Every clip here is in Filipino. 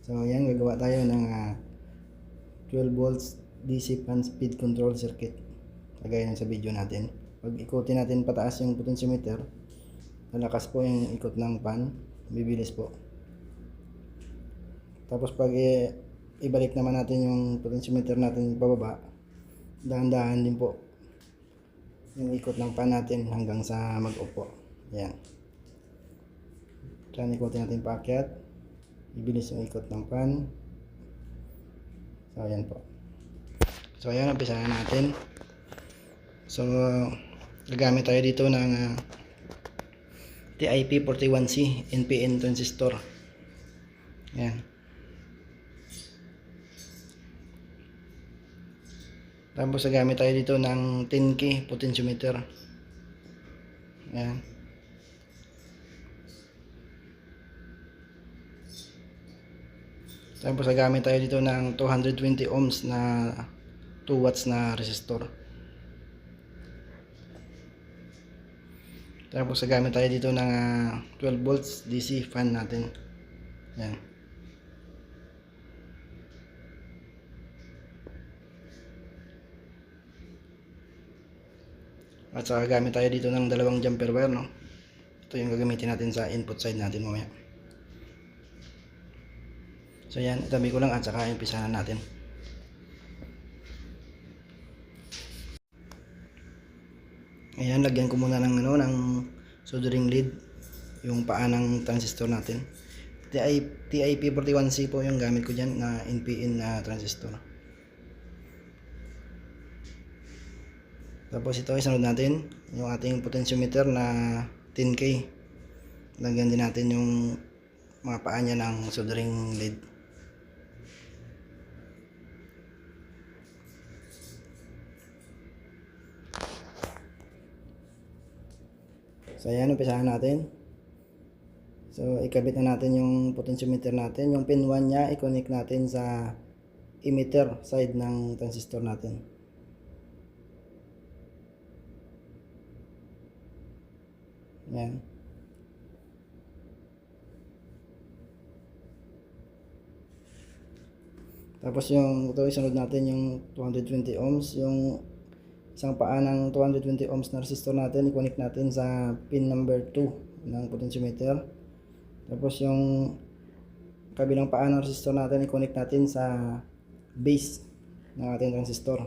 So yan, gagawa tayo ng 12 volts DC fan speed control circuit. Kagaya ng sa video natin. Pag ikutin natin pataas yung potentiometer, malakas po yung ikot ng fan, bibilis po. Tapos pag ibalik naman natin yung potentiometer natin pababa, dahan-dahan din po yung ikot ng fan natin hanggang sa mag-off po. Yan. Diyan ikutin natin paakyat, ibilis yung ikot ng fan. So ayan po. So ayan, umpisa na natin. So gagamit tayo dito ng TIP41C NPN transistor. Ayan. Tapos gagamit tayo dito ng 10K potentiometer. Ayan. Tapos gagamit tayo dito ng 220 ohms na 2 watts na resistor. Tapos gagamit tayo dito ng 12 volts DC fan natin. Yan. At saka gagamit tayo dito ng 2 jumper wire, no? Ito yung gagamitin natin sa input side natin mamaya. So yan, itabi ko lang at saka umpisa na natin. Ayan, lagyan ko muna ng ng soldering lead yung paa ng transistor natin. TIP41C po yung gamit ko dyan na NPN na transistor. Tapos ito isunod natin yung ating potentiometer na 10K. Lagyan din natin yung mga paa niya ng soldering lead. So ayan, umpisahan natin. So ikabit na natin yung potentiometer natin. Yung pin 1 nya i-connect natin sa emitter side ng transistor natin. Ayan. Tapos yung ito isunod natin yung 220 ohms, yung isang paa ng 220 ohms na resistor natin, i-connect natin sa pin number 2 ng potentiometer. Tapos yung kabilang paa ng resistor natin, i-connect natin sa base ng ating transistor.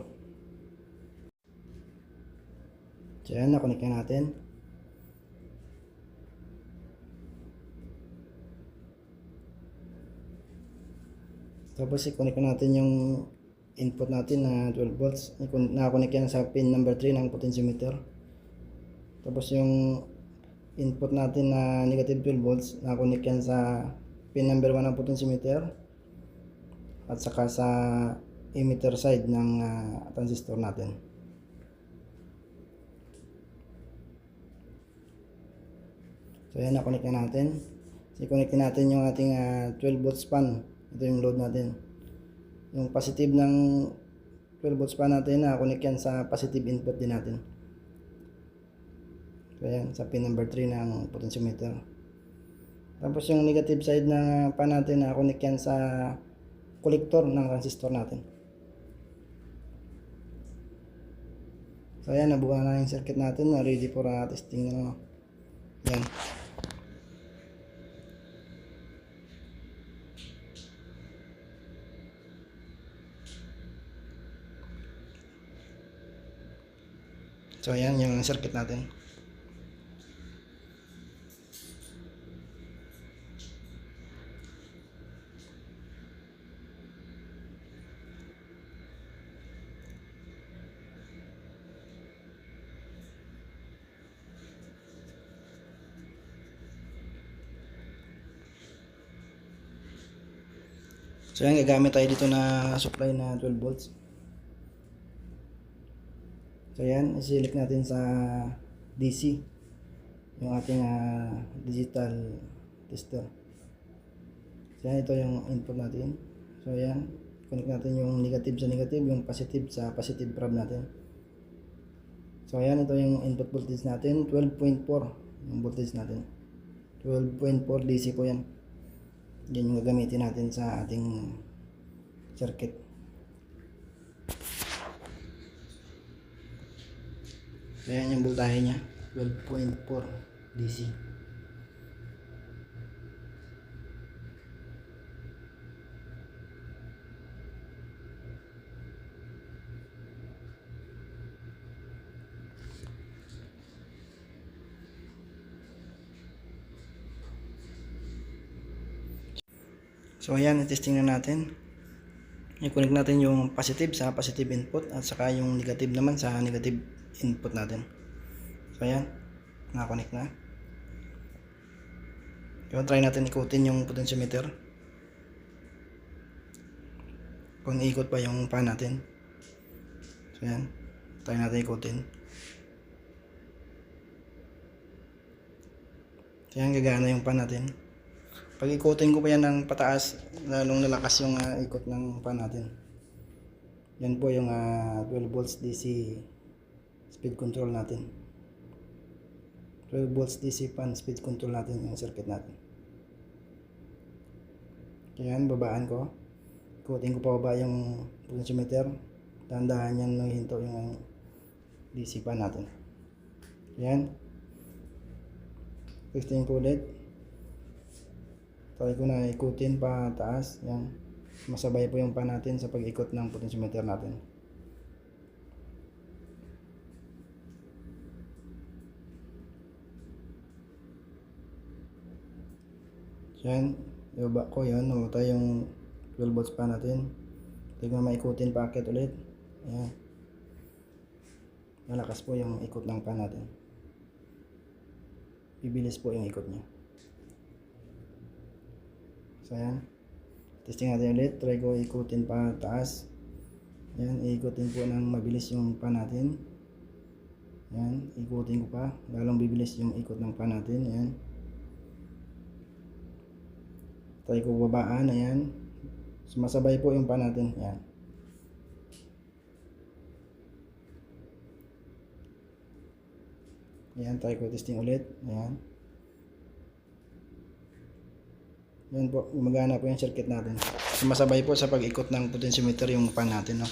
So yan, na-connect na natin. Tapos i-connect natin yung input natin na 12 volts. Nakakonect yan sa pin number 3 ng potentiometer. Tapos yung input natin na negative 12 volts, nakakonect yan sa pin number 1 ng potentiometer at saka sa emitter side ng transistor natin. So yan, nakonect na natin. So i-connect natin yung ating 12 volts fan. Ito yung load natin. Yung positive ng 12 volts pa natin, connect yan sa positive input din natin. So yan, sa pin number 3 ng potentiometer. Tapos yung negative side ng pan natin, connect yan sa collector ng transistor natin. So yan, nabuo na yung circuit natin, ready for testing na. Yan. So ayan yung circuit natin. So ayan, gagamit tayo dito na supply na 12 volts. So ayan, i-select natin sa DC yung ating digital tester. So ayan, ito yung input natin. So ayan, connect natin yung negative sa negative, yung positive sa positive prob natin. So ayan, ito yung input voltage natin, 12.4 yung voltage natin. 12.4 DC po yan. Yan yung gagamitin natin sa ating circuit. Ayan yung voltahe niya, 12.4 DC. So ayan, i-testing na natin. I-connect natin yung positive sa positive input at saka yung negative naman sa negative input natin. So ayan, naka-connect na. So try natin ikutin yung potentiometer. Kung iikot pa yung pan natin. So ayan, try natin ikutin. So ayan, gagana yung pan natin. Pag ikutin ko pa yan ng pataas, lalong lalakas yung ikot ng pan natin. Yan po yung 12 volts DC speed control natin. 12 volts DC pan speed control natin yung circuit natin. Kaya babaan ko. Ikutin ko pa baba yung potentiometer. Dahan-dahan yan nung hinto yung DC pan natin. Yan. Testing ko ulit. Try ko na ikutin pa taas. Yan. Masabay po yung pan natin sa pag-ikot ng potentiometer natin. Yan. Ibaba ko yun. Namatay yung 12 volts pan natin. Try ko na maikutin pa akit ulit. Yan. Malakas po yung ikot ng pan natin. Bibilis po yung ikot niya. So ayan, testing natin ulit. Try ko ikutin pa taas. Ayan, ikutin po ng mabilis yung pan natin. Ayan, ikutin ko pa. Lalong bibilis yung ikot ng pan natin. Ayan. Try ko babaan. Ayan. Sumasabay po yung pan natin. Ayan. Ayan, try ko testing ulit. Ayan. Yan po, gumagana po yung circuit natin. Sumasabay po sa pag-ikot ng potentiometer yung pan natin, no?